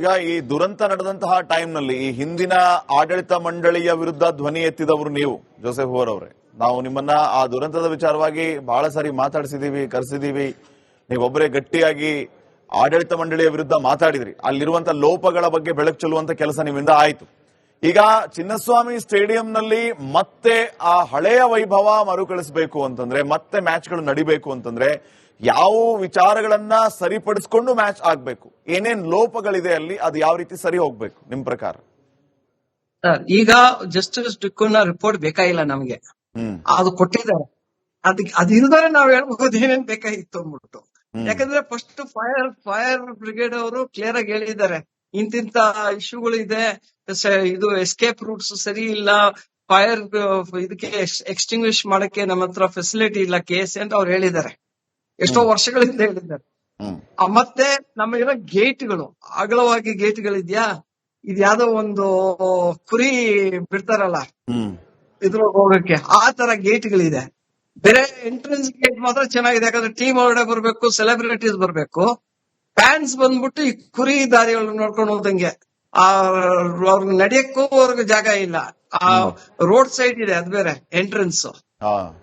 ಈಗ ಈ ದುರಂತ ನಡೆದಂತಹ ಟೈಮ್ ನಲ್ಲಿ ಈ ಹಿಂದಿನ ಆಡಳಿತ ಮಂಡಳಿಯ ವಿರುದ್ಧ ಧ್ವನಿ ಎತ್ತಿದವರು ನೀವು, ಜೋಸೆಫ್ ಓವರ್ ಅವರೇ. ನಾವು ನಿಮ್ಮನ್ನ ಆ ದುರಂತದ ವಿಚಾರವಾಗಿ ಬಹಳ ಸಾರಿ ಮಾತಾಡಿಸಿದೀವಿ, ಕರೆಸಿದೀವಿ. ನೀವೊಬ್ಬರೇ ಗಟ್ಟಿಯಾಗಿ ಆಡಳಿತ ಮಂಡಳಿಯ ವಿರುದ್ಧ ಮಾತಾಡಿದ್ರಿ. ಅಲ್ಲಿರುವಂತಹ ಲೋಪಗಳ ಬಗ್ಗೆ ಬೆಳಕು ಚೆಲ್ಲುವಂತ ಕೆಲಸ ನಿಮ್ಮಿಂದ ಆಯ್ತು. ಈಗ ಚಿನ್ನಸ್ವಾಮಿ ಸ್ಟೇಡಿಯಂನಲ್ಲಿ ಮತ್ತೆ ಆ ಹಳೆಯ ವೈಭವ ಮರುಕಳಿಸಬೇಕು ಅಂತಂದ್ರೆ, ಮತ್ತೆ ಮ್ಯಾಚ್ಗಳು ನಡಿಬೇಕು ಅಂತಂದ್ರೆ ಯಾವ ವಿಚಾರಗಳನ್ನ ಸರಿಪಡಿಸಿಕೊಂಡು ಮ್ಯಾಚ್ ಆಗ್ಬೇಕು, ಏನೇನ್ ಲೋಪಗಳಿದೆ ಅಲ್ಲಿ, ಅದು ಯಾವ ರೀತಿ ಸರಿ ಹೋಗ್ಬೇಕು ನಿಮ್ ಪ್ರಕಾರ? ಈಗ ಜಸ್ಟಿಸ್ ಟಿಕ್ಕುನ ರಿಪೋರ್ಟ್ ಬೇಕಾಗಿಲ್ಲ ನಮ್ಗೆ, ಅದು ಕೊಟ್ಟಿದ್ದಾರೆ. ಅದು ಇಲ್ದರೆ ನಾವ್ ಹೇಳ್ಬಹುದು ಏನೇನ್ ಬೇಕಾಗಿತ್ತು ಅಂದ್ಬಿಟ್ಟು. ಯಾಕಂದ್ರೆ ಫಸ್ಟ್ ಫೈರ್ ಬ್ರಿಗೇಡ್ ಅವರು ಕ್ಲಿಯರ್ ಆಗಿ ಹೇಳಿದ್ದಾರೆ, ಇಂತಿಂತ ಇಶ್ಯೂಗಳು ಇದೆ, ಇದು ಎಸ್ಕೇಪ್ ರೂಟ್ಸ್ ಸರಿ ಇಲ್ಲ, ಫೈರ್ ಇದಕ್ಕೆ ಎಕ್ಸ್ಟಿಂಗ್ವಿಶ್ ಮಾಡಕ್ಕೆ ನಮ್ಮ ಹತ್ರ ಫೆಸಿಲಿಟಿ ಇಲ್ಲ KSA ಅಂತ ಅವ್ರು ಹೇಳಿದ್ದಾರೆ. ಎಷ್ಟೋ ವರ್ಷಗಳಿಂದ ಹೇಳಿದ್ದಾರೆ. ಮತ್ತೆ ನಮಗಿರೋ ಗೇಟ್ಗಳು, ಅಗಲವಾಗಿ ಗೇಟ್ಗಳಿದ್ಯಾ, ಇದು ಯಾವ್ದೋ ಒಂದು ಕುರಿ ಬಿಡ್ತಾರಲ್ಲ ಇದ್ರ ಹೋಗಕ್ಕೆ, ಆ ತರ ಗೇಟ್ಗಳಿದೆ. ಬೇರೆ ಎಂಟ್ರೆನ್ಸ್ ಗೇಟ್ ಮಾತ್ರ ಚೆನ್ನಾಗಿದೆ, ಯಾಕಂದ್ರೆ ಟೀಮ್ ಹೊರಗಡೆ ಬರ್ಬೇಕು, ಸೆಲೆಬ್ರಿಟೀಸ್ ಬರ್ಬೇಕು. ಫ್ಯಾನ್ಸ್ ಬಂದ್ಬಿಟ್ಟು ಈ ಕುರಿ ದಾರಿಗಳು ನೋಡ್ಕೊಂಡು ಹೋದಂಗೆ, ಅವ್ರಿಗೆ ನಡೆಯಕ್ಕೂ ಅವ್ರಿಗೆ ಜಾಗ ಇಲ್ಲ. ಆ ರೋಡ್ ಸೈಡ್ ಇದೆ, ಅದು ಬೇರೆ ಎಂಟ್ರೆನ್ಸ್.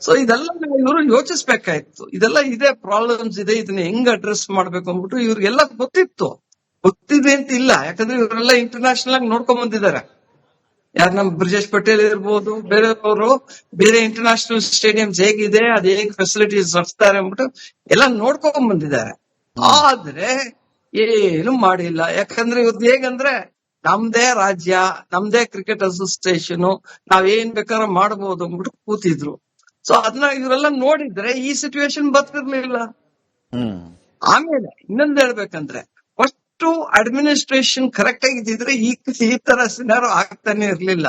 ಸೊ ಇದೆಲ್ಲ ಇವರು ಯೋಚಿಸ್ಬೇಕಾಯ್ತು. ಇದೆಲ್ಲ ಇದೆ, ಪ್ರಾಬ್ಲಮ್ಸ್ ಇದೆ, ಇದನ್ನ ಹೆಂಗ್ ಅಡ್ರೆಸ್ ಮಾಡ್ಬೇಕು ಅಂದ್ಬಿಟ್ಟು ಇವ್ರಿಗೆಲ್ಲ ಗೊತ್ತಿದೆ ಅಂತ ಇಲ್ಲ. ಯಾಕಂದ್ರೆ ಇವರೆಲ್ಲ ಇಂಟರ್ನ್ಯಾಷನಲ್ ಆಗಿ ನೋಡ್ಕೊಂಡ್ ಬಂದಿದ್ದಾರೆ. ಯಾರು ನಮ್ ಬ್ರಿಜೇಶ್ ಪಟೇಲ್ ಇರ್ಬೋದು, ಬೇರೆಯವರು ಬೇರೆ ಇಂಟರ್ನ್ಯಾಷನಲ್ ಸ್ಟೇಡಿಯಂಸ್ ಹೇಗಿದೆ, ಅದ್ ಹೇಗ್ ಫೆಸಿಲಿಟೀಸ್ ನಡೆಸ್ತಾರೆ ಅಂದ್ಬಿಟ್ಟು ಎಲ್ಲ ನೋಡ್ಕೊಂಡ್ ಬಂದಿದ್ದಾರೆ. ಆದ್ರೆ ಏನು ಮಾಡಿಲ್ಲ. ಯಾಕಂದ್ರೆ ಇವತ್ತು ಹೇಗಂದ್ರೆ ನಮ್ದೇ ರಾಜ್ಯ, ನಮ್ದೇ ಕ್ರಿಕೆಟ್ ಅಸೋಸಿಯೇಷನ್, ನಾವೇನ್ ಬೇಕಾದ್ರೂ ಮಾಡಬಹುದು ಅಂದ್ಬಿಟ್ಟು ಕೂತಿದ್ರು. ಸೊ ಅದನ್ನ ಇವರೆಲ್ಲ ನೋಡಿದ್ರೆ ಈ ಸಿಚುವೇಶನ್ ಬರ್ತಿರ್ಲಿಲ್ಲ. ಆಮೇಲೆ ಇನ್ನೊಂದ್ ಹೇಳ್ಬೇಕಂದ್ರೆ, ಫಸ್ಟ್ ಅಡ್ಮಿನಿಸ್ಟ್ರೇಷನ್ ಕರೆಕ್ಟ್ ಆಗಿದ್ರೆ ಈ ತರ ಸಿನಾರೋ ಆಗ್ತಾನೆ ಇರ್ಲಿಲ್ಲ.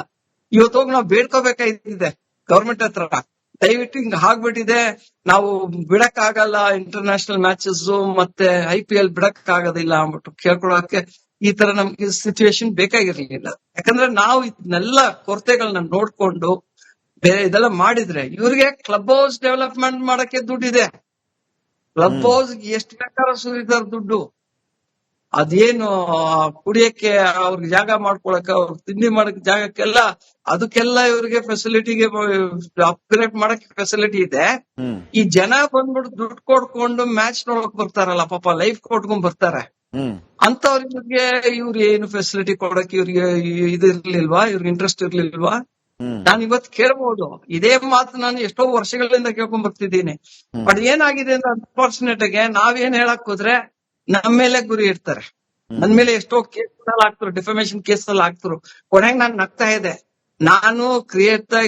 ಇವತ್ತು ಹೋಗಿ ನಾವು ಬೇಡ್ಕೋಬೇಕಾಗಿದೆ ಗವರ್ಮೆಂಟ್ ಹತ್ರ, ದಯವಿಟ್ಟು ಹಿಂಗ್ ಆಗ್ಬಿಟ್ಟಿದೆ, ನಾವು ಬಿಡಕ್ ಆಗಲ್ಲ ಇಂಟರ್ನ್ಯಾಷನಲ್ ಮ್ಯಾಚಸ್, ಮತ್ತೆ IPL ಬಿಡಕ್ ಆಗೋದಿಲ್ಲ ಅಂದ್ಬಿಟ್ಟು ಕೇಳ್ಕೊಳಕ್ಕೆ ಈ ತರ ನಮ್ಗೆ ಸಿಚುವೇಶನ್ ಬೇಕಾಗಿರ್ಲಿಲ್ಲ. ಯಾಕಂದ್ರೆ ನಾವು ಇದನ್ನೆಲ್ಲ ಕೊರತೆಗಳನ್ನ ನೋಡ್ಕೊಂಡು ಬೇರೆ ಇದೆಲ್ಲ ಮಾಡಿದ್ರೆ, ಇವ್ರಿಗೆ ಕ್ಲಬ್ ಹೌಸ್ ಡೆವಲಪ್ಮೆಂಟ್ ಮಾಡಕ್ಕೆ ದುಡ್ಡಿದೆ. ಕ್ಲಬ್ ಹೌಸ್ ಎಷ್ಟು ಬೇಕಾದ್ರೂ ಸುರಿದಾರ ದುಡ್ಡು. ಅದೇನು ಕುಡಿಯಕ್ಕೆ ಅವ್ರಿಗೆ ಜಾಗ ಮಾಡ್ಕೊಳಕ, ಅವ್ರಿಗೆ ತಿಂಡಿ ಮಾಡಕ್ ಜಾಗಕ್ಕೆಲ್ಲ, ಅದಕ್ಕೆಲ್ಲ ಇವ್ರಿಗೆ ಫೆಸಿಲಿಟಿಗೆ ಅಪ್ಗ್ರೇಡ್ ಮಾಡಕ್ ಫೆಸಿಲಿಟಿ ಇದೆ. ಈ ಜನ ಬಂದ್ಬಿಟ್ಟು ದುಡ್ಡು ಕೊಡ್ಕೊಂಡು ಮ್ಯಾಚ್ ನೋಡಕ್ ಬರ್ತಾರಲ್ಲ, ಪಾಪ ಲೈಫ್ ಕೊಟ್ಕೊಂಡ್ ಬರ್ತಾರೆ. ಅಂತವ್ರಿಗೆ ಇವ್ರು ಏನು ಫೆಸಿಲಿಟಿ ಕೊಡಕ್ ಇವ್ರಿಗೆ ಇದಿರ್ಲಿಲ್ವಾ, ಇವ್ರಿಗೆ ಇಂಟ್ರೆಸ್ಟ್ ಇರ್ಲಿಲ್ವಾ? ನಾನು ಇವತ್ತು ಕೇಳ್ಬಹುದು, ಇದೇ ಮಾತು ನಾನು ಎಷ್ಟೋ ವರ್ಷಗಳಿಂದ ಕೇಳ್ಕೊಂಡ್ ಬರ್ತಿದ್ದೀನಿ. ಬಟ್ ಏನಾಗಿದೆ ಅಂದ್ರೆ, ಅನ್ಫಾರ್ಚುನೇಟ್ ಆಗಿ ನಾವೇನ್ ಹೇಳಕ್ ಹೋದ್ರೆ ನಮ್ಮ ಮೇಲೆ ಗುರಿ ಇಡ್ತಾರೆ. ನನ್ ಮೇಲೆ ಎಷ್ಟೋ ಕೇಸ್ ಹಾಕ್ತರು, ಡಿಫಮೇಶನ್ ಕೇಸ್ ಅಲ್ಲಿ ಹಾಕ್ತರು. ಕೊನೆಗೆ ನಾನ್ ನಗ್ತಾ ಇದೆ, ನಾನು ಕ್ರಿಯೇಟ್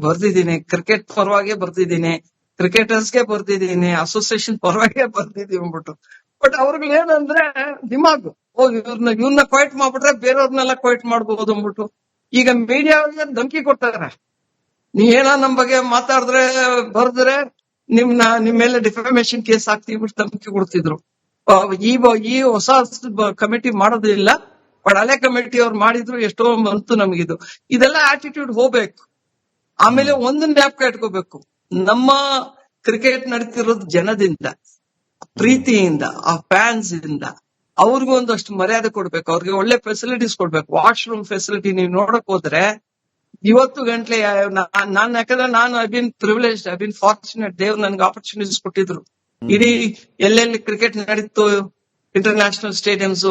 ಬರ್ದಿದ್ದೀನಿ, ಕ್ರಿಕೆಟ್ ಪರವಾಗಿ ಬರ್ದಿದ್ದೀನಿ, ಕ್ರಿಕೆಟರ್ಸ್ಗೆ ಬರ್ದಿದ್ದೀನಿ, ಅಸೋಸಿಯೇಷನ್ ಪರವಾಗಿ ಬರ್ದಿದೀವಿ ಅಂದ್ಬಿಟ್ಟು. ಬಟ್ ಅವ್ರಿಗೆ ಏನಂದ್ರೆ ದಿಮಾಗು, ಇವ್ರನ್ನ ಕ್ವೈಟ್ ಮಾಡ್ಬಿಟ್ರೆ ಬೇರೆಯವ್ರನ್ನೆಲ್ಲ ಕ್ವೈಟ್ ಮಾಡ್ಬೋದು ಅಂದ್ಬಿಟ್ಟು ಈಗ ಮೀಡಿಯಾ ಧಮಕಿ ಕೊಡ್ತಾರೆ. ನೀವೇನೋ ನಮ್ ಬಗ್ಗೆ ಮಾತಾಡಿದ್ರೆ ಬರ್ದ್ರೆ ನಿಮ್ ಮೇಲೆ ಡಿಫಮೇಶನ್ ಕೇಸ್ ಹಾಕ್ತೀವಿ ಧಮಕಿ ಕೊಡ್ತಿದ್ರು. ಈ ಹೊಸ ಕಮಿಟಿ ಮಾಡೋದಿಲ್ಲ, ಬಟ್ ಹಳೆ ಕಮಿಟಿ ಅವ್ರು ಮಾಡಿದ್ರು, ಎಷ್ಟೋ ಬಂತು ನಮಗಿದು. ಇದೆಲ್ಲ ಆಟಿಟ್ಯೂಡ್ ಹೋಗ್ಬೇಕು. ಆಮೇಲೆ ಒಂದನ್ನ ಜ್ಞಾಪಕ ಇಟ್ಕೋಬೇಕು, ನಮ್ಮ ಕ್ರಿಕೆಟ್ ನಡೀತಿರೋದು ಜನದಿಂದ, ಪ್ರೀತಿಯಿಂದ, ಆ ಫ್ಯಾನ್ಸ್ ಇಂದ. ಅವ್ರಿಗೂ ಒಂದಷ್ಟು ಮರ್ಯಾದೆ ಕೊಡ್ಬೇಕು, ಅವ್ರಿಗೆ ಒಳ್ಳೆ ಫೆಸಿಲಿಟೀಸ್ ಕೊಡ್ಬೇಕು. ವಾಶ್ರೂಮ್ ಫೆಸಿಲಿಟಿ ನೀವು ನೋಡಕ್ ಹೋದ್ರೆ ಇವತ್ತು ಗಂಟ್ಲೆ ನಾನು, ಯಾಕಂದ್ರೆ ನಾನು I been privilege, I been fortunate, ದೇವ್ರು ನನ್ಗೆ ಆಪರ್ಚುನಿಟೀಸ್ ಕೊಟ್ಟಿದ್ರು. ಇಡೀ ಎಲ್ಲೆಲ್ಲಿ ಕ್ರಿಕೆಟ್ ನಡೀತು, ಇಂಟರ್ನ್ಯಾಷನಲ್ ಸ್ಟೇಡಿಯಮ್ಸ್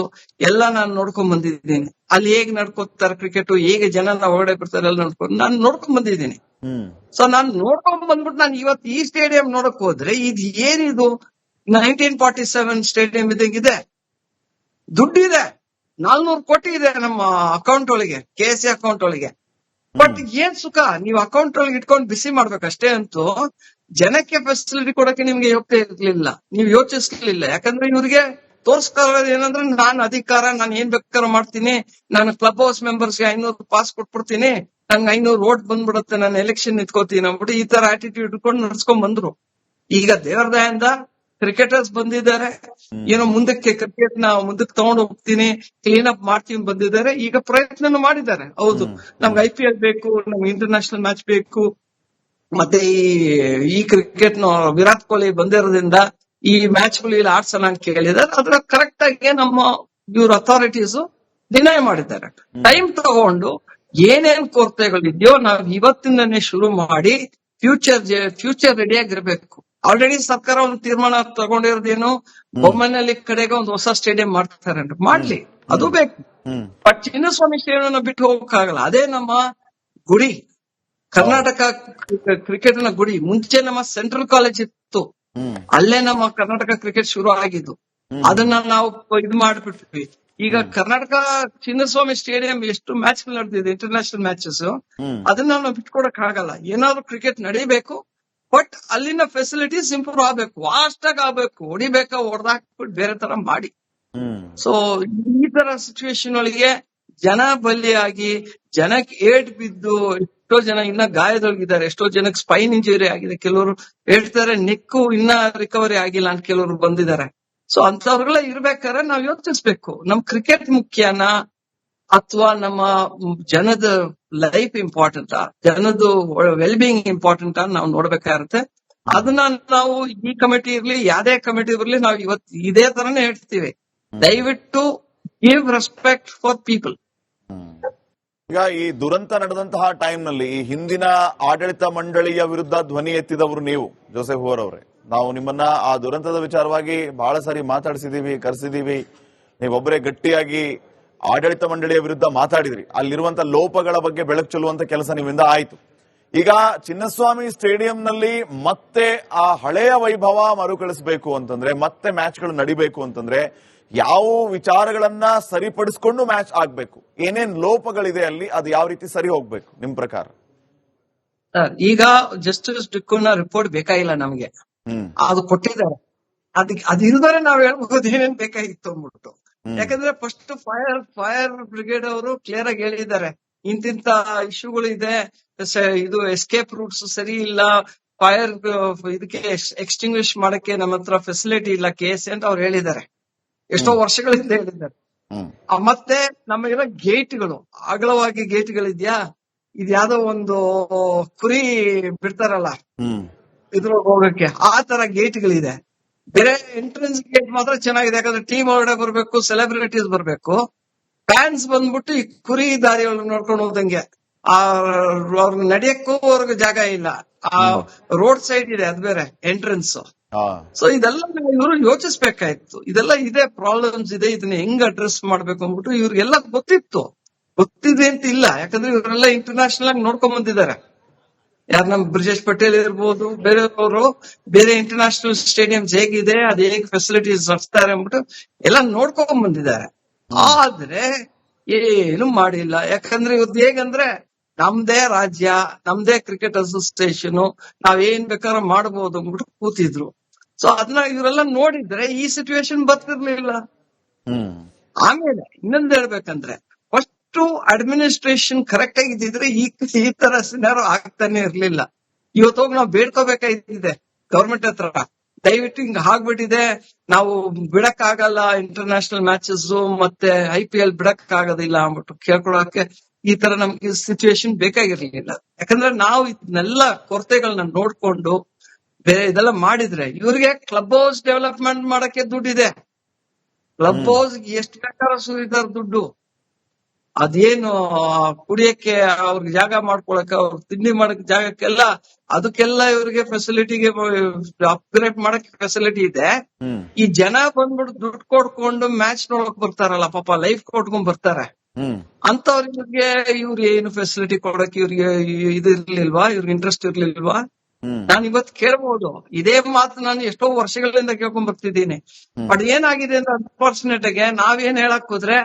ಎಲ್ಲ ನಾನು ನೋಡ್ಕೊಂಡ್ ಬಂದಿದ್ದೀನಿ. ಅಲ್ಲಿ ಹೇಗ್ ನಡ್ಕೋತಾರೆ ಕ್ರಿಕೆಟ್, ಹೇಗೆ ಜನ ಹೊರಗಡೆ ಬರ್ತಾರೆ ಎಲ್ಲ ನಾನು ನೋಡ್ಕೊಂಡ್ ಬಂದಿದ್ದೀನಿ. ಸೊ ನಾನು ನೋಡ್ಕೊಂಡ್ ಬಂದ್ಬಿಟ್ಟು ನಾನು ಇವತ್ತು ಈ ಸ್ಟೇಡಿಯಂ ನೋಡಕ್ ಹೋದ್ರೆ ಇದು ಏನಿದು 1947 ಸ್ಟೇಡಿಯಂ ಇದಂಗಿದೆ. ದುಡ್ಡಿದೆ, 400 ಕೋಟಿ ಇದೆ ನಮ್ಮ ಅಕೌಂಟ್ ಒಳಗೆ, KSA ಅಕೌಂಟ್ ಒಳಗೆ. ಬಟ್ ಏನ್ ಸುಖ, ನೀವು ಅಕೌಂಟ್ ಒಳಗೆ ಇಟ್ಕೊಂಡು ಬಿಸಿ ಮಾಡ್ಬೇಕಷ್ಟೇ. ಅಂತೂ ಜನಕ್ಕೆ ಫೆಸಿಲಿಟಿ ಕೊಡಕ್ಕೆ ನಿಮ್ಗೆ ಯೋಗ್ಯತೆ ಇರ್ಲಿಲ್ಲ, ನೀವು ಯೋಚಿಸ್ಲಿಲ್ಲ. ಯಾಕಂದ್ರೆ ಇವ್ರಿಗೆ ತೋರ್ಸ್ಕೊಳ್ಳೋದು ಏನಂದ್ರೆ, ನಾನು ಅಧಿಕಾರ, ನಾನು ಏನ್ ಬೇಕಾದ್ರೂ ಮಾಡ್ತೀನಿ, ನಾನು ಕ್ಲಬ್ ಹೌಸ್ ಮೆಂಬರ್ಸ್ಗೆ 500 ಪಾಸ್ ಕೊಟ್ಬಿಡ್ತೀನಿ, ನಂಗೆ 500 ವೋಟ್ ಬಂದ್ಬಿಡುತ್ತೆ, ನಾನು ಎಲೆಕ್ಷನ್ ನಿಂತ್ಕೋತೀನಿ ಅಂದ್ಬಿಟ್ಟು ಈ ತರ ಆಟಿಟ್ಯೂಡ್ ಇಟ್ಕೊಂಡು ನಡ್ಸ್ಕೊಂಡ್ ಬಂದ್ರು. ಈಗ ದೇವ್ರ ದಯಿಂದ ಕ್ರಿಕೆಟರ್ಸ್ ಬಂದಿದ್ದಾರೆ, ಏನೋ ಮುಂದಕ್ಕೆ ಕ್ರಿಕೆಟ್ ನ ಮುಂದಕ್ಕೆ ತಗೊಂಡು ಹೋಗ್ತೀನಿ, ಕ್ಲೀನ್ ಅಪ್ ಮಾಡ್ತೀನಿ ಬಂದಿದ್ದಾರೆ. ಈಗ ಪ್ರಯತ್ನ ಮಾಡಿದ್ದಾರೆ. ಹೌದು, ನಮ್ಗೆ IPL ಬೇಕು, ನಮ್ಗೆ ಇಂಟರ್ನ್ಯಾಷನಲ್ ಮ್ಯಾಚ್ ಬೇಕು, ಮತ್ತೆ ಈ ಕ್ರಿಕೆಟ್ ನ ವಿರಾಟ್ ಕೊಹ್ಲಿ ಬಂದಿರೋದ್ರಿಂದ ಈ ಮ್ಯಾಚ್ ಗಳು ಇಲ್ಲಿ ಆಡ್ಸೋಣ ಅಂತ ಕೇಳಿದಾರೆ. ಅದ್ರ ಕರೆಕ್ಟ್ ಆಗಿ ನಮ್ಮ ಇವ್ರ ಅಥಾರಿಟೀಸ್ ಡಿನೈ ಮಾಡಿದ್ದಾರೆ. ಟೈಮ್ ತಗೊಂಡು ಏನೇನ್ ಕೊರತೆಗಳಿದೆಯೋ ನಾವು ಇವತ್ತಿಂದನೇ ಶುರು ಮಾಡಿ ಫ್ಯೂಚರ್ ರೆಡಿಯಾಗಿರ್ಬೇಕು. ಆಲ್ರೆಡಿ ಸರ್ಕಾರ ಒಂದು ತೀರ್ಮಾನ ತಗೊಂಡಿರೋದೇನು, ಬೊಮ್ಮನಹಳ್ಳಿ ಕಡೆಗೆ ಒಂದು ಹೊಸ ಸ್ಟೇಡಿಯಂ ಮಾಡ್ತಾರೆ, ಮಾಡ್ಲಿ, ಅದು ಬೇಕು. ಬಟ್ ಚಿನ್ನಸ್ವಾಮಿ ಸ್ಟೇಡಿಯಂ ಬಿಟ್ಟು ಹೋಗಕ್ಕಾಗಲ್ಲ. ಅದೇ ನಮ್ಮ ಗುಡಿ, ಕರ್ನಾಟಕ ಕ್ರಿಕೆಟ್ ನ ಗುಡಿ. ಮುಂಚೆ ನಮ್ಮ ಸೆಂಟ್ರಲ್ ಕಾಲೇಜ್ ಇತ್ತು, ಅಲ್ಲೇ ನಮ್ಮ ಕರ್ನಾಟಕ ಕ್ರಿಕೆಟ್ ಶುರು ಆಗಿದ್ದು. ಅದನ್ನ ನಾವು ಇದು ಮಾಡ್ಬಿಟ್ವಿ. ಈಗ ಕರ್ನಾಟಕ ಚಿನ್ನಸ್ವಾಮಿ ಸ್ಟೇಡಿಯಂ ಎಷ್ಟು ಮ್ಯಾಚ್ ನಡೆದಿದೆ, ಇಂಟರ್ನ್ಯಾಷನಲ್ ಮ್ಯಾಚಸ್, ಅದನ್ನ ನಾವು ಬಿಟ್ಕೊಡಕ್ ಆಗಲ್ಲ. ಏನಾದ್ರು ಕ್ರಿಕೆಟ್ ನಡೀಬೇಕು, ಬಟ್ ಅಲ್ಲಿನ ಫೆಸಿಲಿಟೀಸ್ ಇಂಪ್ರೂವ್ ಆಗ್ಬೇಕು, ವಾಸ್ಟ್ ಆಗಿ ಆಗ್ಬೇಕು. ಹೊಡಿಬೇಕಾ ಹೊಡೆದಾಕ್ಬಿಟ್ಟು ಬೇರೆ ತರ ಮಾಡಿ. ಸೊ ಈ ತರ ಸಿಚುವೇಶನ್ ಒಳಗೆ ಜನ ಬಲಿಯಾಗಿ, ಜನಕ್ಕೆ ಏಟ್ ಬಿದ್ದು ಎಷ್ಟೋ ಜನ ಇನ್ನ ಗಾಯದೊಳಗಿದ್ದಾರೆ, ಎಷ್ಟೋ ಜನಕ್ಕೆ ಸ್ಪೈನ್ ಇಂಜುರಿ ಆಗಿದೆ, ಕೆಲವರು ಹೇಳ್ತಾರೆ ನೆಕ್ಕು ಇನ್ನ ರಿಕವರಿ ಆಗಿಲ್ಲ ಅಂತ ಕೆಲವರು ಬಂದಿದ್ದಾರೆ. ಸೊ ಅಂತವ್ರೆಲ್ಲ ಇರ್ಬೇಕಾದ್ರೆ ನಾವ್ ಯೋಚಿಸ್ಬೇಕು, ನಮ್ ಕ್ರಿಕೆಟ್ ಮುಖ್ಯನಾ ಅಥವಾ ನಮ್ಮ ಜನದ ಲೈಫ್ ಇಂಪಾರ್ಟೆಂಟಾ, ಜನದ ವೆಲ್ ಬೀಯಿಂಗ್ ಇಂಪಾರ್ಟೆಂಟಾ ನಾವು ನೋಡ್ಬೇಕಾಗತ್ತೆ. ಅದನ್ನ ನಾವು ಈ ಕಮಿಟಿ ಇರ್ಲಿ, ಯಾವ್ದೇ ಕಮಿಟಿ ಇರ್ಲಿ, ನಾವು ಇವತ್ತು ಇದೇ ತರನೇ ಹೇಳ್ತೀವಿ, ದಯವಿಟ್ಟು ಗಿವ್ ರೆಸ್ಪೆಕ್ಟ್ ಫಾರ್ ಪೀಪಲ್. ಈಗ ಈ ದುರಂತ ನಡೆದಂತಹ ಟೈಮ್ ನಲ್ಲಿ ಈ ಹಿಂದಿನ ಆಡಳಿತ ಮಂಡಳಿಯ ವಿರುದ್ಧ ಧ್ವನಿ ಎತ್ತಿದವರು ನೀವು, ಜೋಸೆಫ್ ಹೂವರ್ ಅವರೇ. ನಾವು ನಿಮ್ಮನ್ನ ಆ ದುರಂತದ ವಿಚಾರವಾಗಿ ಬಹಳ ಸಾರಿ ಮಾತಾಡಿಸಿದೀವಿ, ಕರೆಸಿದೀವಿ. ನೀವೊಬ್ಬರೇ ಗಟ್ಟಿಯಾಗಿ ಆಡಳಿತ ಮಂಡಳಿಯ ವಿರುದ್ಧ ಮಾತಾಡಿದ್ರಿ. ಅಲ್ಲಿರುವಂತ ಲೋಪಗಳ ಬಗ್ಗೆ ಬೆಳಕು ಚೆಲ್ಲುವಂತ ಕೆಲಸ ನಿಮ್ಮಿಂದ ಆಯ್ತು. ಈಗ ಚಿನ್ನಸ್ವಾಮಿ ಸ್ಟೇಡಿಯಂನಲ್ಲಿ ಮತ್ತೆ ಆ ಹಳೆಯ ವೈಭವ ಮರುಕಳಿಸಬೇಕು ಅಂತಂದ್ರೆ, ಮತ್ತೆ ಮ್ಯಾಚ್ಗಳು ನಡಿಬೇಕು ಅಂತಂದ್ರೆ ಯಾವ ವಿಚಾರಗಳನ್ನ ಸರಿಪಡಿಸ್ಕೊಂಡು ಮ್ಯಾಚ್ ಆಗ್ಬೇಕು, ಏನೇನ್ ಲೋಪಗಳಿದೆ ಅಲ್ಲಿ, ಅದು ಯಾವ ರೀತಿ ಸರಿ ಹೋಗ್ಬೇಕು ನಿಮ್ ಪ್ರಕಾರ? ಈಗ ಜಸ್ಟಿಸ್ ಡಿಕ್ಕುನ ರಿಪೋರ್ಟ್ ಬೇಕಾಗಿಲ್ಲ ನಮ್ಗೆ, ಅದು ಕೊಟ್ಟಿದ್ದಾರೆ. ಅದು ಇಲ್ದರೆ ನಾವ್ ಹೇಳ್ಬಹುದು ಏನೇನ್ ಬೇಕಾಗಿತ್ತು ಅಂದ್ಬಿಟ್ಟು. ಯಾಕಂದ್ರೆ ಫಸ್ಟ್ ಫೈರ್ ಬ್ರಿಗೇಡ್ ಅವರು ಕ್ಲಿಯರ್ ಆಗಿ ಹೇಳಿದ್ದಾರೆ, ಇಂತಿಂತ ಇಶ್ಯೂಗಳು ಇದೆ, ಇದು ಎಸ್ಕೇಪ್ ರೂಟ್ಸ್ ಸರಿ ಇಲ್ಲ, ಫೈರ್ ಇದಕ್ಕೆ ಎಕ್ಸ್ಟಿಂಗ್ವಿಶ್ ಮಾಡಕ್ಕೆ ನಮ್ಮ ಹತ್ರ ಫೆಸಿಲಿಟಿ ಇಲ್ಲ KSA ಅಂತ ಅವ್ರು ಹೇಳಿದ್ದಾರೆ, ಎಷ್ಟೋ ವರ್ಷಗಳಿಂದ ಹೇಳಿದ್ದಾರೆ. ಮತ್ತೆ ನಮಗಿರೋ ಗೇಟ್ಗಳು, ಅಗಲವಾಗಿ ಗೇಟ್ಗಳಿದ್ಯಾ, ಇದ್ಯಾವುದೋ ಒಂದು ಕುರಿ ಬಿಡ್ತಾರಲ್ಲ ಇದ್ರ ಹೋಗಕ್ಕೆ, ಆ ತರ ಗೇಟ್ಗಳಿದೆ. ಬೇರೆ ಎಂಟ್ರೆನ್ಸ್ ಗೇಟ್ ಮಾತ್ರ ಚೆನ್ನಾಗಿದೆ, ಯಾಕಂದ್ರೆ ಟೀಮ್ ಹೊರಗಡೆ ಬರ್ಬೇಕು, ಸೆಲೆಬ್ರಿಟೀಸ್ ಬರ್ಬೇಕು. ಫ್ಯಾನ್ಸ್ ಬಂದ್ಬಿಟ್ಟು ಈ ಕುರಿ ದಾರಿಗಳು ನೋಡ್ಕೊಂಡು ಹೋದಂಗೆ, ಅವ್ರಿಗೆ ನಡೆಯಕ್ಕೂ ಅವ್ರಿಗೆ ಜಾಗ ಇಲ್ಲ. ಆ ರೋಡ್ ಸೈಡ್ ಇದೆ, ಅದು ಬೇರೆ ಎಂಟ್ರೆನ್ಸ್. ಸೊ ಇದೆಲ್ಲ ಇವರು ಯೋಚಿಸ್ಬೇಕಾಯ್ತು. ಇದೆಲ್ಲ ಇದೆ, ಪ್ರಾಬ್ಲಮ್ಸ್ ಇದೆ, ಇದನ್ನ ಹೆಂಗ್ ಅಡ್ರೆಸ್ ಮಾಡ್ಬೇಕು ಅಂದ್ಬಿಟ್ಟು ಇವ್ರಿಗೆಲ್ಲ ಗೊತ್ತಿದೆ ಅಂತ ಇಲ್ಲ. ಯಾಕಂದ್ರೆ ಇವರೆಲ್ಲ ಇಂಟರ್ನ್ಯಾಷನಲ್ ಆಗಿ ನೋಡ್ಕೊಂಡ್ ಬಂದಿದ್ದಾರೆ. ಯಾರು ನಮ್ ಬ್ರಿಜೇಶ್ ಪಟೇಲ್ ಇರ್ಬೋದು, ಬೇರೆಯವರು ಬೇರೆ ಇಂಟರ್ನ್ಯಾಷನಲ್ ಸ್ಟೇಡಿಯಂಸ್ ಹೇಗಿದೆ, ಅದ್ ಹೇಗ್ ಫೆಸಿಲಿಟೀಸ್ ನಡೆಸ್ತಾರೆ ಅಂದ್ಬಿಟ್ಟು ಎಲ್ಲ ನೋಡ್ಕೊಂಡ್ ಬಂದಿದ್ದಾರೆ. ಆದ್ರೆ ಏನು ಮಾಡಿಲ್ಲ. ಯಾಕಂದ್ರೆ ಇವತ್ತು ಹೇಗಂದ್ರೆ ನಮ್ದೇ ರಾಜ್ಯ, ನಮ್ದೇ ಕ್ರಿಕೆಟ್ ಅಸೋಸಿಯೇಷನ್, ನಾವೇನ್ ಬೇಕಾದ್ರೂ ಮಾಡಬಹುದು ಅಂದ್ಬಿಟ್ಟು ಕೂತಿದ್ರು. ಸೊ ಅದನ್ನ ಇವರೆಲ್ಲ ನೋಡಿದ್ರೆ ಈ ಸಿಚುವೇಶನ್ ಬರ್ತಿರ್ಲಿಲ್ಲ. ಆಮೇಲೆ ಇನ್ನೊಂದ್ ಹೇಳ್ಬೇಕಂದ್ರೆ, ಫಸ್ಟ್ ಅಡ್ಮಿನಿಸ್ಟ್ರೇಷನ್ ಕರೆಕ್ಟ್ ಆಗಿದ್ರೆ ಈ ತರ ಸಿನಾರೋ ಆಗ್ತಾನೆ ಇರ್ಲಿಲ್ಲ. ಇವತ್ತು ಹೋಗಿ ನಾವು ಬೇಡ್ಕೋಬೇಕಾಗಿದೆ ಗವರ್ಮೆಂಟ್ ಹತ್ರ, ದಯವಿಟ್ಟು ಹಿಂಗ ಆಗ್ಬಿಟ್ಟಿದೆ, ನಾವು ಬಿಡಕ್ ಆಗಲ್ಲ ಇಂಟರ್ನ್ಯಾಷನಲ್ ಮ್ಯಾಚಸ್, ಮತ್ತೆ IPL ಬಿಡಕ್ ಆಗೋದಿಲ್ಲ ಅಂದ್ಬಿಟ್ಟು ಕೇಳ್ಕೊಳಕ್ಕೆ ಈ ತರ ನಮ್ಗೆ ಸಿಚುವೇಶನ್ ಬೇಕಾಗಿರ್ಲಿಲ್ಲ. ಯಾಕಂದ್ರೆ ನಾವು ಇದನ್ನೆಲ್ಲ ಕೊರತೆಗಳನ್ನ ನೋಡ್ಕೊಂಡು ಬೇರೆ ಇದೆಲ್ಲ ಮಾಡಿದ್ರೆ, ಇವ್ರಿಗೆ ಕ್ಲಬ್ ಹೌಸ್ ಡೆವಲಪ್ಮೆಂಟ್ ಮಾಡಕ್ಕೆ ದುಡ್ಡಿದೆ, ಕ್ಲಬ್ ಹೌಸ್ ಎಷ್ಟು ಬೇಕಾದ್ರೂ ಸುರಿದಾರ ದುಡ್ಡು. ಅದೇನು ಕುಡಿಯಕ್ಕೆ ಅವ್ರಿಗೆ ಜಾಗ ಮಾಡ್ಕೊಳಕ್ಕೆ, ಅವ್ರ ತಿಂಡಿ ಮಾಡಕ್ ಜಾಗಕ್ಕೆಲ್ಲ, ಅದಕ್ಕೆಲ್ಲ ಇವ್ರಿಗೆ ಫೆಸಿಲಿಟಿಗೆ ಅಪ್ಗ್ರೇಡ್ ಮಾಡಕ್ ಫೆಸಿಲಿಟಿ ಇದೆ. ಈ ಜನ ಬಂದ್ಬಿಟ್ಟು ದುಡ್ಡು ಕೊಡ್ಕೊಂಡು ಮ್ಯಾಚ್ ನೋಡಕ್ ಬರ್ತಾರಲ್ಲ, ಪಾಪ ಲೈಫ್ ಕೊಟ್ಕೊಂಡ್ ಬರ್ತಾರೆ, ಅಂತವ್ರಿಗೆ ಇವ್ರು ಏನು ಫೆಸಿಲಿಟಿ ಕೊಡಕ್ ಇವ್ರಿಗೆ ಇದು ಇರ್ಲಿಲ್ವಾ, ಇವ್ರಿಗೆ ಇಂಟ್ರೆಸ್ಟ್ ಇರ್ಲಿಲ್ವಾ? ನಾನು ಇವತ್ತು ಕೇಳ್ಬಹುದು, ಇದೇ ಮಾತು ನಾನು ಎಷ್ಟೋ ವರ್ಷಗಳಿಂದ ಕೇಳ್ಕೊಂಡ್ ಬರ್ತಿದ್ದೀನಿ. ಬಟ್ ಏನಾಗಿದೆ ಅಂದ್ರೆ ಅನ್ಫಾರ್ಚುನೇಟ್ ಆಗಿ ನಾವೇನ್ ಹೇಳಕ್ ಹೋದ್ರೆ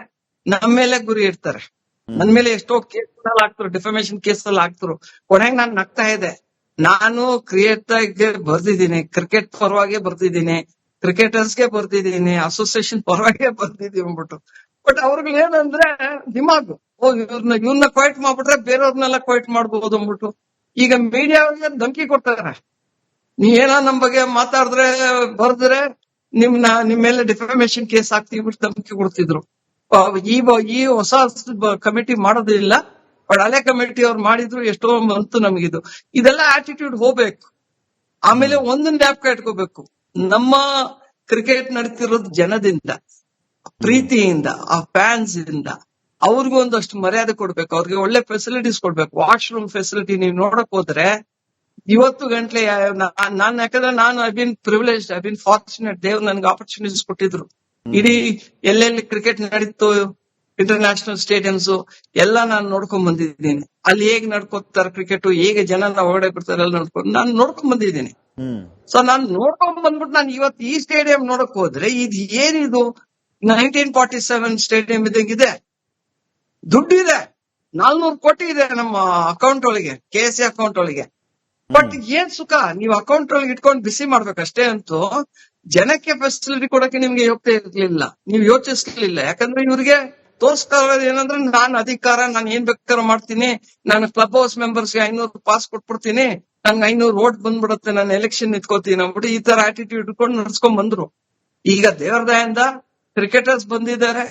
ನಮ್ಮ ಮೇಲೆ ಗುರಿ ಇರ್ತಾರೆ. ನನ್ ಮೇಲೆ ಎಷ್ಟೋ ಕೇಸ್ ಹಾಕ್ತರು, ಡಿಫಮೇಶನ್ ಕೇಸ್ ಅಲ್ಲಿ ಹಾಕ್ತರು. ಕೊನೆಗೆ ನಾನ್ ನಗ್ತಾ ಇದೆ, ನಾನು ಕ್ರಿಯೇಟ್ ಬರ್ದಿದ್ದೀನಿ, ಕ್ರಿಕೆಟ್ ಪರವಾಗಿ ಬರ್ದಿದ್ದೀನಿ, ಕ್ರಿಕೆಟರ್ಸ್ಗೆ ಬರ್ದಿದ್ದೀನಿ, ಅಸೋಸಿಯೇಷನ್ ಪರವಾಗಿ ಬರ್ದಿದೀವಿ ಅಂದ್ಬಿಟ್ಟು. ಬಟ್ ಅವ್ರಿಗೆ ಏನಂದ್ರೆ ದಿಮಾಗು, ಇವ್ರನ್ನ ಕ್ವೈಟ್ ಮಾಡ್ಬಿಟ್ರೆ ಬೇರೆಯವ್ರನ್ನೆಲ್ಲ ಕ್ವೈಟ್ ಮಾಡ್ಬೋದು ಅಂದ್ಬಿಟ್ಟು ಈಗ ಮೀಡಿಯಾಗೆ ಧಮಕಿ ಕೊಡ್ತಾರೆ. ನೀ ಏನೋ ನಮ್ ಬಗ್ಗೆ ಮಾತಾಡಿದ್ರೆ ಬರ್ದ್ರೆ ನಿಮ್ ಮೇಲೆ ಡಿಫಮೇಶನ್ ಕೇಸ್ ಹಾಕ್ತೀವಿ ಬಿಟ್ಟು ಧಮಕಿ ಕೊಡ್ತಿದ್ರು. ಈ ಹೊಸ ಕಮಿಟಿ ಮಾಡೋದಿಲ್ಲ, ಬಟ್ ಹಳೆ ಕಮಿಟಿ ಅವ್ರು ಮಾಡಿದ್ರು, ಎಷ್ಟೋ ಬಂತು ನಮಗಿದು. ಇದೆಲ್ಲ ಆಟಿಟ್ಯೂಡ್ ಹೋಗ್ಬೇಕು. ಆಮೇಲೆ ಒಂದೊಂದು ಜ್ಞಾಪಕ ಇಟ್ಕೋಬೇಕು, ನಮ್ಮ ಕ್ರಿಕೆಟ್ ನಡೀತಿರೋದು ಜನದಿಂದ, ಪ್ರೀತಿಯಿಂದ, ಆ ಫ್ಯಾನ್ಸ್ ಇಂದ. ಅವ್ರಿಗೂ ಒಂದಷ್ಟು ಮರ್ಯಾದೆ ಕೊಡ್ಬೇಕು, ಅವ್ರಿಗೆ ಒಳ್ಳೆ ಫೆಸಿಲಿಟೀಸ್ ಕೊಡ್ಬೇಕು. ವಾಶ್ರೂಮ್ ಫೆಸಿಲಿಟಿ ನೀವು ನೋಡಕ್ ಹೋದ್ರೆ ಇವತ್ತು ಗಂಟ್ಲೆ ನಾನ್ ಯಾಕಂದ್ರೆ ನಾನು I been privilege, I been fortunate, ದೇವ್ರು ನನ್ಗೆ ಆಪರ್ಚುನಿಟೀಸ್ ಕೊಟ್ಟಿದ್ರು. ಇಡೀ ಎಲ್ಲೆಲ್ಲಿ ಕ್ರಿಕೆಟ್ ನಡೀತು, ಇಂಟರ್ನ್ಯಾಷನಲ್ ಸ್ಟೇಡಿಯಮ್ಸ್ ಎಲ್ಲ ನಾನು ನೋಡ್ಕೊಂಡ್ ಬಂದಿದ್ದೀನಿ. ಅಲ್ಲಿ ಹೇಗ್ ನಡ್ಕೋತಾರೆ ಕ್ರಿಕೆಟ್, ಹೇಗೆ ಜನನ ಹೊರಗಡೆ ಬಿಡ್ತಾರೆ ಎಲ್ಲ ನಾನು ನೋಡ್ಕೊಂಡ್ ಬಂದಿದ್ದೀನಿ. ಸೊ ನಾನು ನೋಡ್ಕೊಂಡ್ ಬಂದ್ಬಿಟ್ಟು ನಾನು ಇವತ್ತು ಈ ಸ್ಟೇಡಿಯಂ ನೋಡಕ್ ಹೋದ್ರೆ ಇದು ಏನಿದು 1947 ಸ್ಟೇಡಿಯಂ ಇದ್ದಂಗಿದೆ. ದುಡ್ಡಿದೆ, 400 ಕೋಟಿ ಇದೆ ನಮ್ಮ ಅಕೌಂಟ್ ಒಳಗೆ, KSE ಅಕೌಂಟ್ ಒಳಗೆ. ಬಟ್ ಏನ್ ಸುಖ, ನೀವು ಅಕೌಂಟ್ ಒಳಗೆ ಇಟ್ಕೊಂಡು ಬಿಸಿ ಮಾಡ್ಬೇಕಷ್ಟೇ ಅಂತೂ ಜನಕ್ಕೆ ಫೆಸಿಲಿಟಿ ಕೊಡಕ್ಕೆ ನಿಮ್ಗೆ ಯೋಗ್ಯತೆ ಇರ್ಲಿಲ್ಲ, ನೀವು ಯೋಚಿಸ್ಲಿಲ್ಲ. ಯಾಕಂದ್ರೆ ಇವ್ರಿಗೆ ತೋರ್ಸ್ಕೊಳ್ಳೋದು ಏನಂದ್ರೆ ನಾನು ಅಧಿಕಾರ, ನಾನು ಏನ್ ಬೇಕಾದ್ರೂ ಮಾಡ್ತೀನಿ, ನಾನು ಕ್ಲಬ್ ಹೌಸ್ ಮೆಂಬರ್ಸ್ಗೆ 500 ಪಾಸ್ ಕೊಟ್ಬಿಡ್ತೀನಿ, ನನ್ಗೆ 500 ವೋಟ್ ಬಂದ್ಬಿಡುತ್ತೆ, ನಾನು ಎಲೆಕ್ಷನ್ ನಿಂತ್ಕೋತೀನಿ ಅಂದ್ಬಿಟ್ಟು ಈ ತರ ಆಟಿಟ್ಯೂಡ್ ಇಟ್ಕೊಂಡು ನಡ್ಸ್ಕೊಂಡ್ ಬಂದ್ರು. ಈಗ ದೇವ್ರ ದಯೆಯಿಂದ ಕ್ರಿಕೆಟರ್ಸ್ ಬಂದಿದ್ದಾರೆ,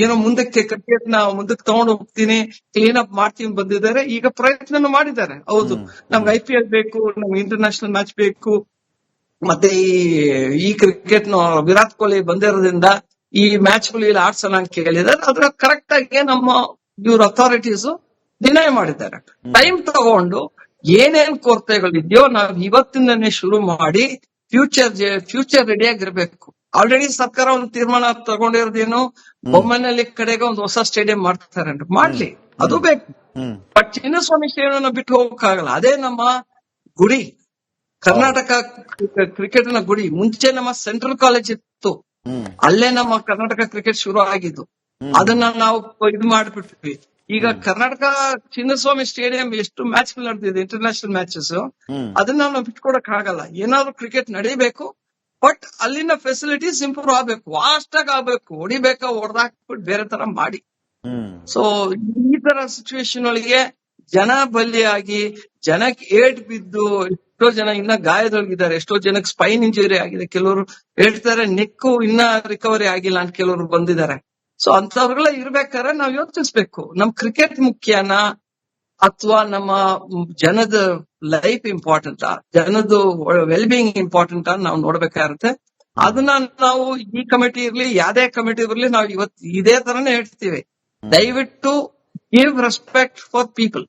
ಏನೋ ಮುಂದಕ್ಕೆ ಕ್ರಿಕೆಟ್ ನ ಮುಂದಕ್ಕೆ ತಗೊಂಡು ಹೋಗ್ತೀನಿ, ಕ್ಲೀನ್ ಅಪ್ ಮಾಡ್ತೀನಿ ಬಂದಿದ್ದಾರೆ. ಈಗ ಪ್ರಯತ್ನ ಮಾಡಿದ್ದಾರೆ. ಹೌದು, ನಮ್ಗೆ IPL ಬೇಕು, ನಮ್ಗೆ ಇಂಟರ್ನ್ಯಾಷನಲ್ ಮ್ಯಾಚ್ ಬೇಕು, ಮತ್ತೆ ಈ ಕ್ರಿಕೆಟ್ ವಿರಾಟ್ ಕೊಹ್ಲಿ ಬಂದಿರೋದ್ರಿಂದ ಈ ಮ್ಯಾಚ್ ಗಳು ಇಲ್ಲಿ ಆಡ್ಸೋಣ ಅಂತ ಕೇಳಿದ್ದಾರೆ. ಅದ್ರ ಕರೆಕ್ಟ್ ಆಗಿ ನಮ್ಮ ಇವ್ರ ಅಥಾರಿಟೀಸ್ ಡಿನೈ ಮಾಡಿದ್ದಾರೆ. ಟೈಮ್ ತಗೊಂಡು ಏನೇನ್ ಕೊರತೆಗಳಿದೆಯೋ ನಾವು ಇವತ್ತಿಂದನೇ ಶುರು ಮಾಡಿ ಫ್ಯೂಚರ್ ರೆಡಿಯಾಗಿರ್ಬೇಕು. ಆಲ್ರೆಡಿ ಸರ್ಕಾರ ಒಂದು ತೀರ್ಮಾನ ತಗೊಂಡಿರೋದೇನು, ಬೊಮ್ಮನಹಳ್ಳಿ ಕಡೆಗೆ ಒಂದು ಹೊಸ ಸ್ಟೇಡಿಯಂ ಮಾಡ್ತಾರೆ, ಮಾಡ್ಲಿ, ಅದು ಬೇಕು. ಬಟ್ ಚಿನ್ನಸ್ವಾಮಿ ಸ್ಟೇಡಿಯಂ ಬಿಟ್ಟು ಹೋಗಕ್ಕಾಗಲ್ಲ. ಅದೇ ನಮ್ಮ ಗುಡಿ, ಕರ್ನಾಟಕ ಕ್ರಿಕೆಟ್ ನ ಗುಡಿ. ಮುಂಚೆ ನಮ್ಮ ಸೆಂಟ್ರಲ್ ಕಾಲೇಜ್ ಇತ್ತು, ಅಲ್ಲೇ ನಮ್ಮ ಕರ್ನಾಟಕ ಕ್ರಿಕೆಟ್ ಶುರು ಆಗಿದ್ದು. ಅದನ್ನ ನಾವು ಇದು ಮಾಡ್ಬಿಟ್ವಿ. ಈಗ ಕರ್ನಾಟಕ ಚಿನ್ನಸ್ವಾಮಿ ಸ್ಟೇಡಿಯಂ ಎಷ್ಟು ಮ್ಯಾಚ್ ನಡೆದಿದೆ, ಇಂಟರ್ನ್ಯಾಷನಲ್ ಮ್ಯಾಚಸ್, ಅದನ್ನ ನಾವು ಬಿಟ್ಕೊಡಕ್ ಆಗಲ್ಲ. ಏನಾದ್ರು ಕ್ರಿಕೆಟ್ ನಡೀಬೇಕು, ಬಟ್ ಅಲ್ಲಿನ ಫೆಸಿಲಿಟೀಸ್ ಇಂಪ್ರೂವ್ ಆಗ್ಬೇಕು, ವಾಸ್ಟ್ ಆಗಿ ಆಗ್ಬೇಕು. ಹೊಡಿಬೇಕಾ ಹೊಡೆದಾಕ್ಬಿಟ್ಟು ಬೇರೆ ತರ ಮಾಡಿ. ಸೊ ಈ ತರ ಸಿಚುವೇಶನ್ ಒಳಗೆ ಜನ ಬಲಿಯಾಗಿ, ಜನಕ್ಕೆ ಏಟ್ ಬಿದ್ದು ಎಷ್ಟೋ ಜನ ಇನ್ನ ಗಾಯದೊಳಗಿದ್ದಾರೆ, ಎಷ್ಟೋ ಜನಕ್ಕೆ ಸ್ಪೈನ್ ಇಂಜುರಿ ಆಗಿದೆ, ಕೆಲವರು ಹೇಳ್ತಾರೆ ನೆಕ್ಕು ಇನ್ನ ರಿಕವರಿ ಆಗಿಲ್ಲ ಅಂತ ಕೆಲವರು ಬಂದಿದ್ದಾರೆ. ಸೊ ಅಂತವ್ರೆಲ್ಲ ಇರ್ಬೇಕಾದ್ರೆ ನಾವ್ ಯೋಚಿಸ್ಬೇಕು, ನಮ್ ಕ್ರಿಕೆಟ್ ಮುಖ್ಯನಾ ಅಥವಾ ನಮ್ಮ ಜನದ ಲೈಫ್ ಇಂಪಾರ್ಟೆಂಟಾ, ಜನದ ವೆಲ್ ಬೀಯಿಂಗ್ ಇಂಪಾರ್ಟೆಂಟಾ ನಾವು ನೋಡ್ಬೇಕಾಗುತ್ತೆ. ಅದನ್ನ ನಾವು ಈ ಕಮಿಟಿ ಇರ್ಲಿ, ಯಾವ್ದೇ ಕಮಿಟಿ ಇರ್ಲಿ, ನಾವು ಇವತ್ತು ಇದೇ ತರನೇ ಹೇಳ್ತೀವಿ, ದಯವಿಟ್ಟು ಗಿವ್ ರೆಸ್ಪೆಕ್ಟ್ ಫಾರ್ ಪೀಪಲ್.